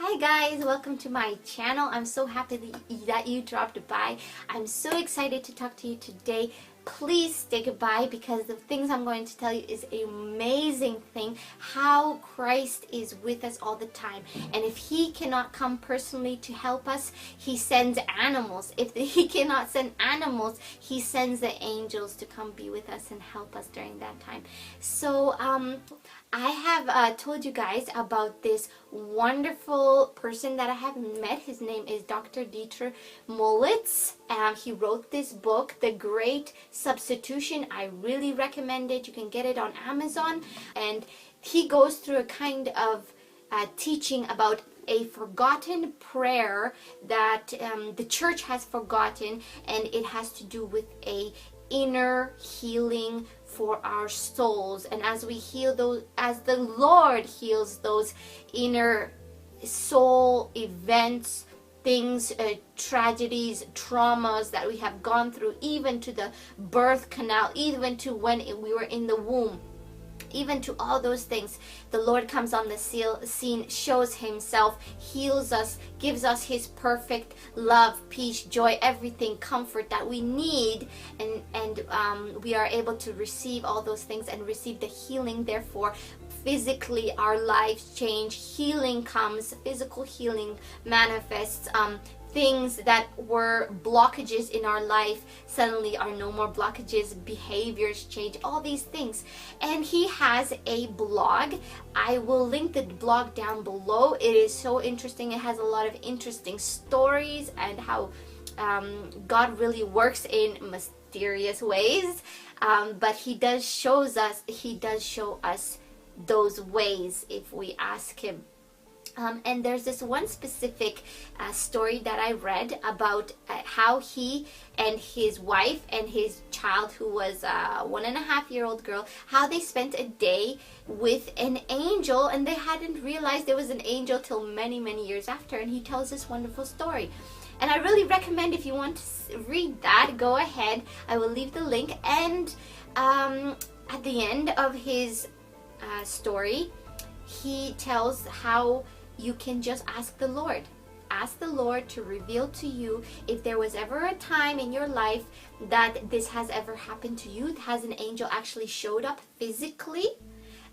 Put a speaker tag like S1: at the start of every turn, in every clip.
S1: Hi guys, welcome to my channel. I'm so happy that you dropped by. I'm so excited to talk to you today. Please stick by because the things I'm going to tell you is an amazing thing, how Christ is with us all the time. And if he cannot come personally to help us, he sends animals. If he cannot send animals, he sends the angels to come be with us and help us during that time. So I have told you guys about this wonderful person that I have met. His name is Dr. Dietrich Molitz. He wrote this book, The Great Substitution. I really recommend it. You can get it on Amazon. And he goes through a kind of teaching about a forgotten prayer that the church has forgotten, and it has to do with a inner healing for our souls. And as we heal those, as the Lord heals those inner soul events, things, tragedies, traumas that we have gone through, even to the birth canal, even to when we were in the womb, even to all those things, the Lord comes on the scene, shows himself, heals us, gives us his perfect love, peace, joy, everything, comfort that we need, and we are able to receive all those things and receive the healing. Therefore, physically our lives change, healing comes, physical healing manifests. Things that were blockages in our life suddenly are no more blockages, behaviors change, all these things. And he has a blog. I will link the blog down below. It is so interesting. It has a lot of interesting stories and how God really works in mysterious ways. But he does show us those ways if we ask him. And there's this one specific story that I read about how he and his wife and his child, who was a 1.5-year-old girl, how they spent a day with an angel, and they hadn't realized there was an angel till many, many years after. And he tells this wonderful story. And I really recommend, if you want to read that, go ahead. I will leave the link. And at the end of his story, he tells how you can just ask the Lord. Ask the Lord to reveal to you if there was ever a time in your life that this has ever happened to you. Has an angel actually showed up physically,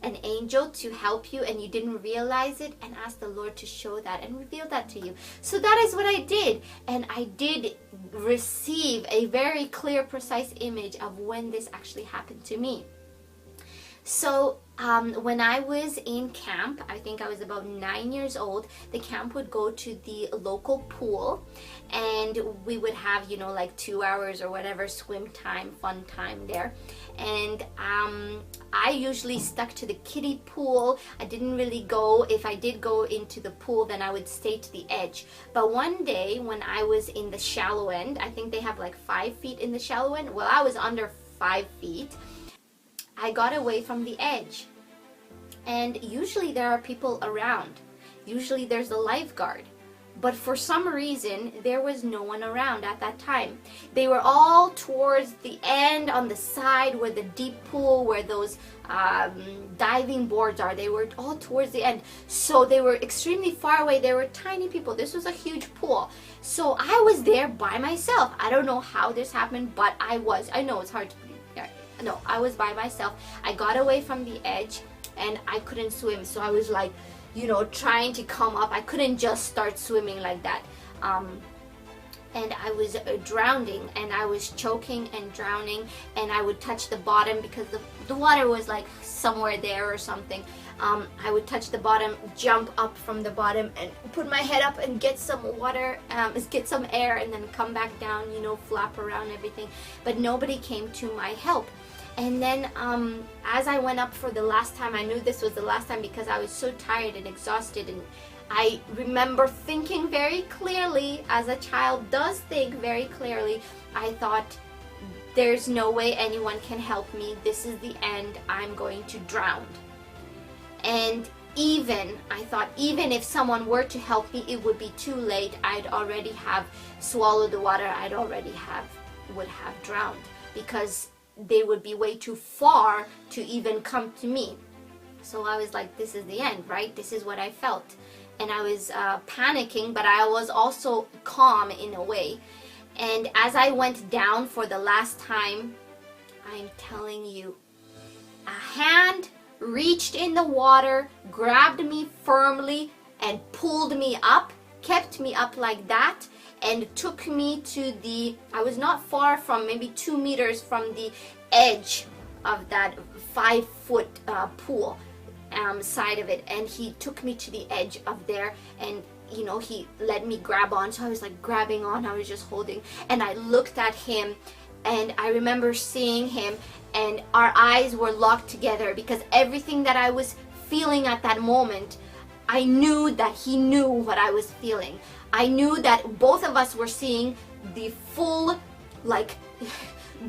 S1: an angel to help you, and you didn't realize it, and ask the Lord to show that and reveal that to you. So that is what I did, and I did receive a very clear, precise image of when this actually happened to me. So when I was in camp, I think I was about 9 years old, the camp would go to the local pool, and we would have, like 2 hours or whatever swim time, fun time there. And I usually stuck to the kiddie pool. I didn't really go. If I did go into the pool, then I would stay to the edge. But one day when I was in the shallow end, I think they have like 5 feet in the shallow end. Well, I was under 5 feet. I got away from the edge, and usually there are people around. Usually there's a lifeguard, but for some reason there was no one around at that time. They were all towards the end on the side where the deep pool, where those diving boards are. They were all towards the end, so they were extremely far away. They were tiny people. This was a huge pool, so I was there by myself. I don't know how this happened, but I know it's hard to believe. No, I was by myself. I got away from the edge and I couldn't swim, so I was like, trying to come up. I couldn't just start swimming like that. And I was drowning, and I was choking and drowning, and I would touch the bottom because the water was like somewhere there or something. I would touch the bottom, jump up from the bottom, and put my head up and get some water, get some air, and then come back down, flap around everything. But nobody came to my help. And then as I went up for the last time, I knew this was the last time because I was so tired and exhausted. And I remember thinking very clearly, as a child does think very clearly. I thought, there's no way anyone can help me. This is the end. I'm going to drown. And I thought even if someone were to help me, it would be too late. I'd already have swallowed the water. Would have drowned, because they would be way too far to even come to me. So I was like, this is the end, right? This is what I felt. and I was panicking, but I was also calm in a way. And as I went down for the last time, I'm telling you, a hand reached in the water, grabbed me firmly, and pulled me up, kept me up like that, and took me to I was not far from, maybe 2 meters from the edge of that 5-foot pool side of it. And he took me to the edge of there, and you know, he let me grab on. So I was like grabbing on, I was just holding, and I looked at him, and I remember seeing him, and our eyes were locked together, because everything that I was feeling at that moment, I knew that he knew what I was feeling. I knew that both of us were seeing the full, like,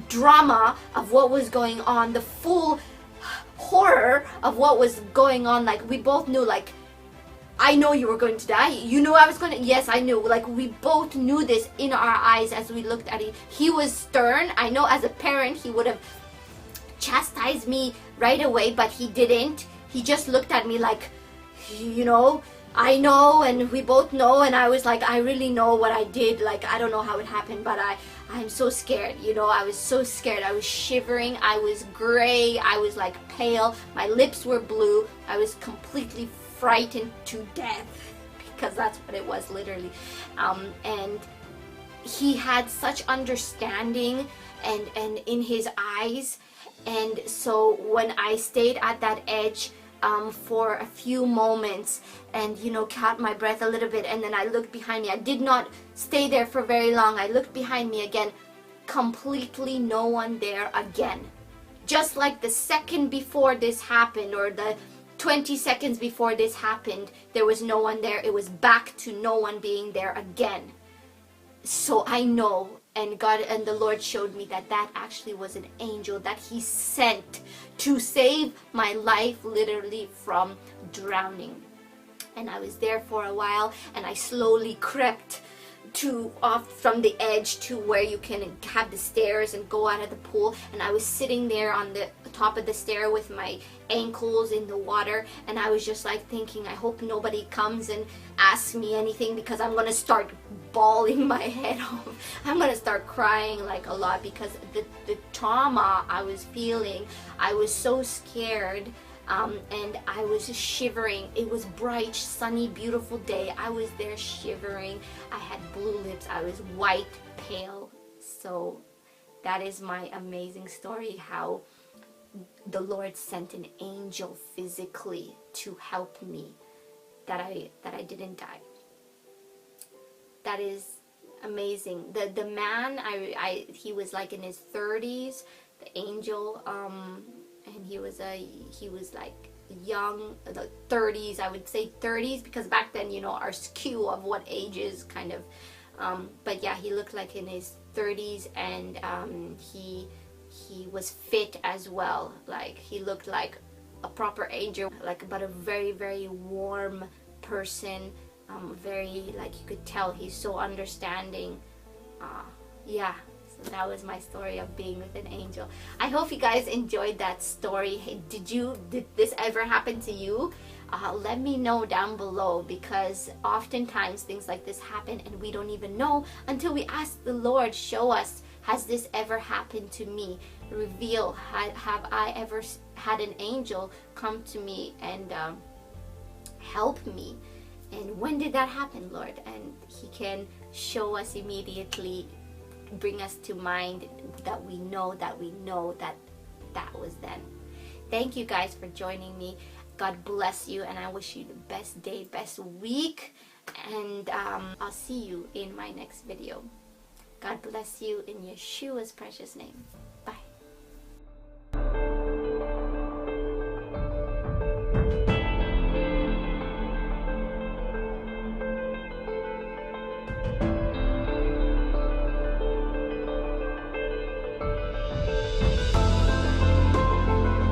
S1: drama of what was going on, the full horror of what was going on. Like, we both knew, like, I know you were going to die. You knew I was going to. Yes, I knew. Like, we both knew this in our eyes as we looked at it. He was stern. I know as a parent he would have chastised me right away, but he didn't. He just looked at me like, you know, I know, and we both know. And I was like, I really know what I did. Like, I don't know how it happened, but I'm so scared. You know, I was so scared. I was shivering. I was gray. I was like pale. My lips were blue. I was completely frightened to death, because that's what it was, literally. And he had such understanding and in his eyes. And so when I stayed at that edge for a few moments, and you know, caught my breath a little bit, and then I looked behind me, I did not stay there for very long. I looked behind me again, completely no one there again. Just like the second before this happened, or the 20 seconds before this happened, there was no one there. It was back to no one being there again. So I know, and God and the Lord showed me that that actually was an angel that he sent to save my life, literally, from drowning. And I was there for a while, and I slowly crept off from the edge to where you can have the stairs and go out of the pool. And I was sitting there on the top of the stair with my ankles in the water, and I was just like thinking, I hope nobody comes and asks me anything, because I'm gonna start bawling my head off. I'm gonna start crying like a lot, because the trauma I was feeling, I was so scared. And I was shivering. It was bright, sunny, beautiful day. I was there shivering. I had blue lips. I was white, pale. So that is my amazing story, how the Lord sent an angel physically to help me, that I didn't die. That is amazing. The man, he was like in his 30s, the angel, and he was like young, the 30s, I would say 30s, because back then, you know, our skew of what ages kind of, but yeah, he looked like in his 30s, and he was fit as well. Like, he looked like a proper angel, like, but a very, very warm person, very, like, you could tell he's so understanding. Yeah. So that was my story of being with an angel. I hope you guys enjoyed that story. Hey, did this ever happen to you? Let me know down below, because oftentimes things like this happen and we don't even know until we ask the Lord, show us, has this ever happened to me? Reveal, have I ever had an angel come to me and help me? And when did that happen, Lord? And he can show us immediately, bring us to mind that we know that that was then. Thank you guys for joining me. God bless you, and I wish you the best day, best week, and I'll see you in my next video. God bless you in Yeshua's precious name.